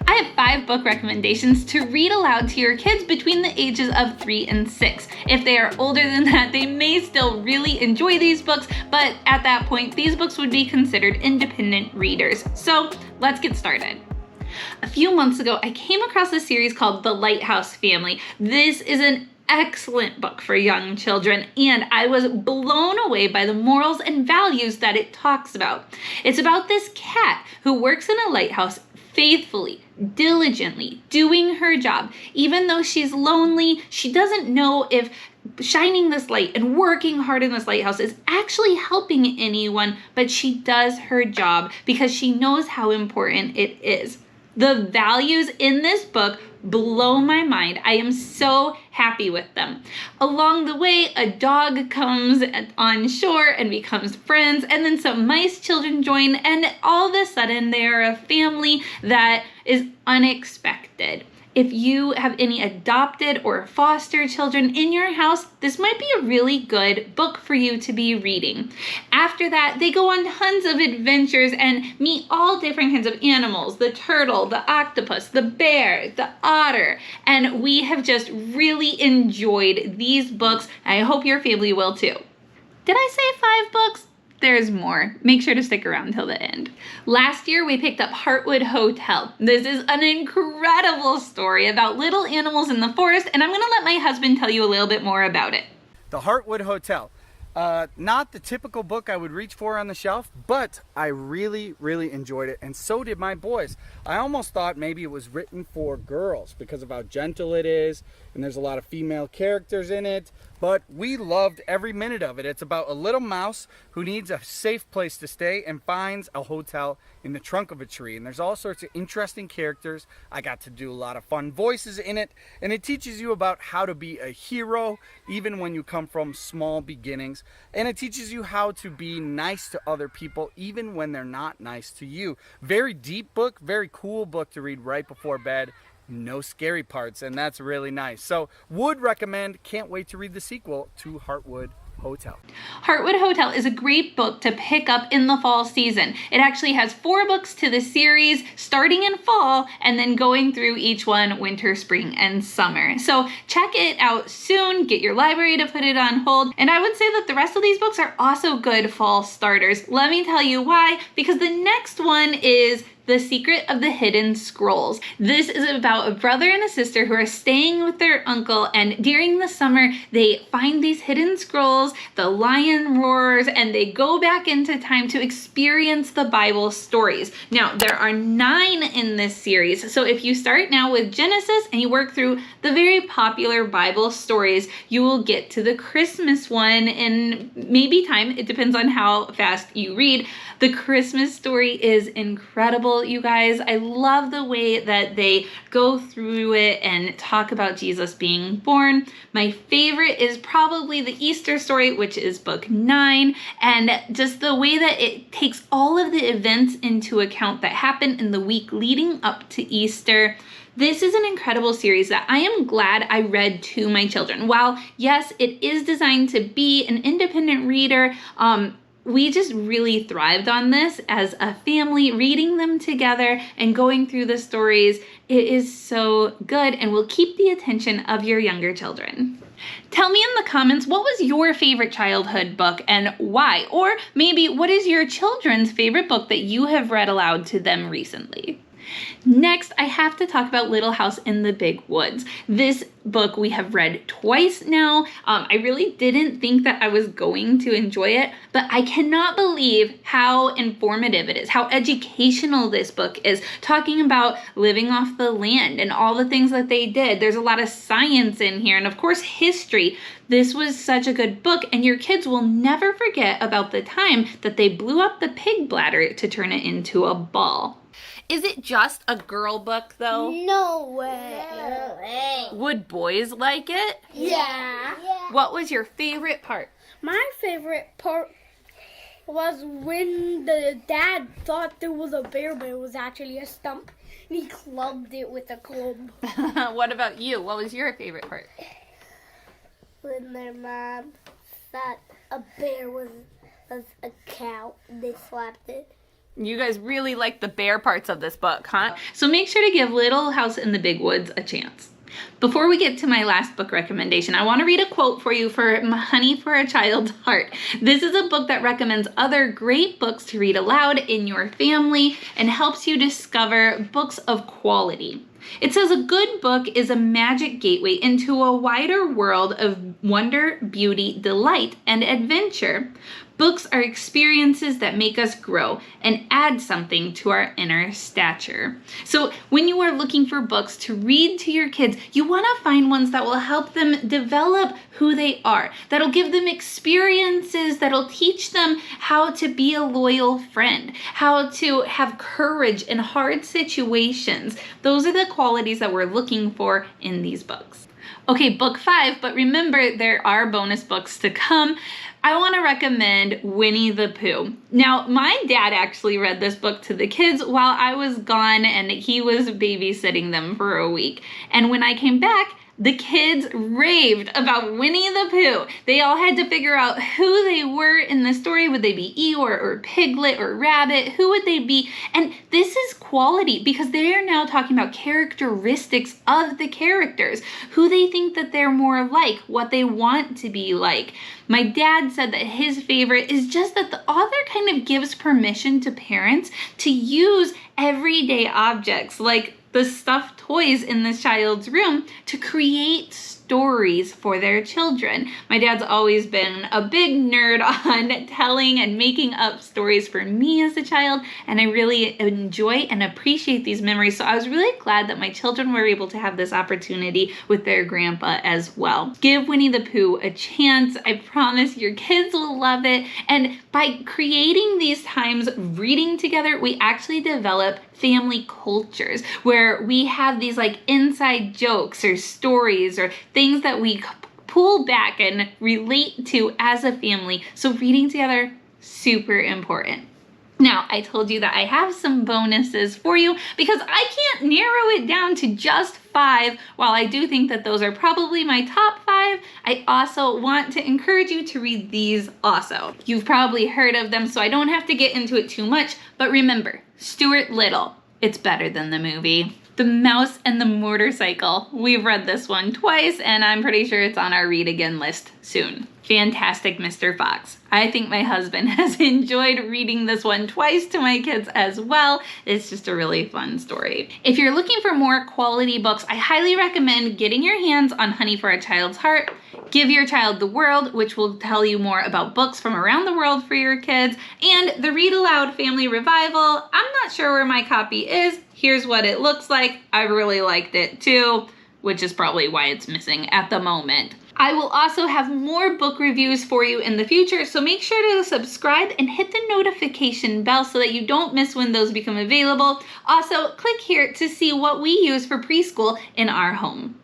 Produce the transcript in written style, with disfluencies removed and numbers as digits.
I have 5 book recommendations to read aloud to your kids between the ages of 3 and 6. If they are older than that, they may still really enjoy these books, but at that point, these books would be considered independent readers. So let's get started. A few months ago, I came across a series called The Lighthouse Family. This is an excellent book for young children, and I was blown away by the morals and values that it talks about. It's about this cat who works in a lighthouse faithfully, diligently, doing her job. Even though she's lonely, she doesn't know if shining this light and working hard in this lighthouse is actually helping anyone, but she does her job because she knows how important it is. The values in this book blow my mind. I am so happy with them. Along the way, a dog comes on shore and becomes friends, and then some mice children join, and all of a sudden they are a family that is unexpected. If you have any adopted or foster children in your house, this might be a really good book for you to be reading. After that, they go on tons of adventures and meet all different kinds of animals: the turtle, the octopus, the bear, the otter. And we have just really enjoyed these books. I hope your family will too. Did I say 5 books? There's more. Make sure to stick around till the end. Last year, we picked up Heartwood Hotel. This is an incredible story about little animals in the forest, and I'm gonna let my husband tell you a little bit more about it. The Heartwood Hotel. Not the typical book I would reach for on the shelf, but I really enjoyed it, and so did my boys. I almost thought maybe it was written for girls because of how gentle it is, and there's a lot of female characters in it, but we loved every minute of it. It's about a little mouse who needs a safe place to stay and finds a hotel in the trunk of a tree, and there's all sorts of interesting characters. I got to do a lot of fun voices in it, and it teaches you about how to be a hero even when you come from small beginnings. And it teaches you how to be nice to other people even when they're not nice to you. Very deep book, very cool book to read right before bed. No scary parts, and that's really nice. So would recommend. Can't wait to read the sequel to Heartwood Hotel. Heartwood Hotel is a great book to pick up in the fall season. It actually has 4 books to the series, starting in fall and then going through each one winter, spring, and summer. So check it out soon. Get your library to put it on hold. And I would say that the rest of these books are also good fall starters. Let me tell you why, because the next one is The Secret of the Hidden Scrolls. This is about a brother and a sister who are staying with their uncle, and during the summer, they find these hidden scrolls, the lion roars, and they go back into time to experience the Bible stories. Now, there are 9 in this series, so if you start now with Genesis and you work through the very popular Bible stories, you will get to the Christmas one in maybe time. It depends on how fast you read. The Christmas story is incredible, you guys. I love the way that they go through it and talk about Jesus being born. My favorite is probably the Easter story, which is book 9, and just the way that it takes all of the events into account that happen in the week leading up to Easter. This is an incredible series that I am glad I read to my children. While yes, it is designed to be an independent reader, we just really thrived on this as a family, reading them together and going through the stories. It is so good and will keep the attention of your younger children. Tell me in the comments, what was your favorite childhood book and why? Or maybe what is your children's favorite book that you have read aloud to them recently? Next, I have to talk about Little House in the Big Woods. This book we have read twice now. I really didn't think that I was going to enjoy it, but I cannot believe how informative it is, how educational this book is, talking about living off the land and all the things that they did. There's a lot of science in here, and of course, history. This was such a good book, and your kids will never forget about the time that they blew up the pig bladder to turn it into a ball. Is it just a girl book, though? No way. No way. Would boys like it? Yeah. What was your favorite part? My favorite part was when the dad thought there was a bear, but it was actually a stump, and he clubbed it with a club. What about you? What was your favorite part? When their mom thought a bear was a cow, and they slapped it. You guys really like the bear parts of this book, huh? So make sure to give Little House in the Big Woods a chance. Before we get to my last book recommendation, I want to read a quote for you for Honey for a Child's Heart. This is a book that recommends other great books to read aloud in your family and helps you discover books of quality. It says a good book is a magic gateway into a wider world of wonder, beauty, delight, and adventure. Books are experiences that make us grow and add something to our inner stature. So when you are looking for books to read to your kids, you want to find ones that will help them develop who they are, that'll give them experiences, that'll teach them how to be a loyal friend, how to have courage in hard situations. Those are the qualities that we're looking for in these books. Okay, book 5, but remember there are bonus books to come. I want to recommend Winnie the Pooh. Now, my dad actually read this book to the kids while I was gone, and he was babysitting them for a week. And when I came back, the kids raved about Winnie the Pooh. They all had to figure out who they were in the story. Would they be Eeyore or Piglet or Rabbit? Who would they be? And this is quality because they are now talking about characteristics of the characters, who they think that they're more like, what they want to be like. My dad said that his favorite is just that the author kind of gives permission to parents to use everyday objects like the stuffed toys in this child's room to create stories for their children. My dad's always been a big nerd on telling and making up stories for me as a child, and I really enjoy and appreciate these memories. So I was really glad that my children were able to have this opportunity with their grandpa as well. Give Winnie the Pooh a chance. I promise your kids will love it. And by creating these times reading together, we actually develop family cultures where we have these like inside jokes or stories or things that we pull back and relate to as a family. So reading together, super important. Now, I told you that I have some bonuses for you because I can't narrow it down to just 5. While I do think that those are probably my top 5, I also want to encourage you to read these also. You've probably heard of them, so I don't have to get into it too much, but remember, Stuart Little, it's better than the movie. The Mouse and the Motorcycle. We've read this one twice, and I'm pretty sure it's on our read again list soon. Fantastic Mr. Fox. I think my husband has enjoyed reading this one twice to my kids as well. It's just a really fun story. If you're looking for more quality books, I highly recommend getting your hands on Honey for a Child's Heart, Give Your Child the World, which will tell you more about books from around the world for your kids, and the Read Aloud Family Revival. I'm not sure where my copy is. Here's what it looks like. I really liked it too, which is probably why it's missing at the moment. I will also have more book reviews for you in the future, so make sure to subscribe and hit the notification bell so that you don't miss when those become available. Also, click here to see what we use for preschool in our home.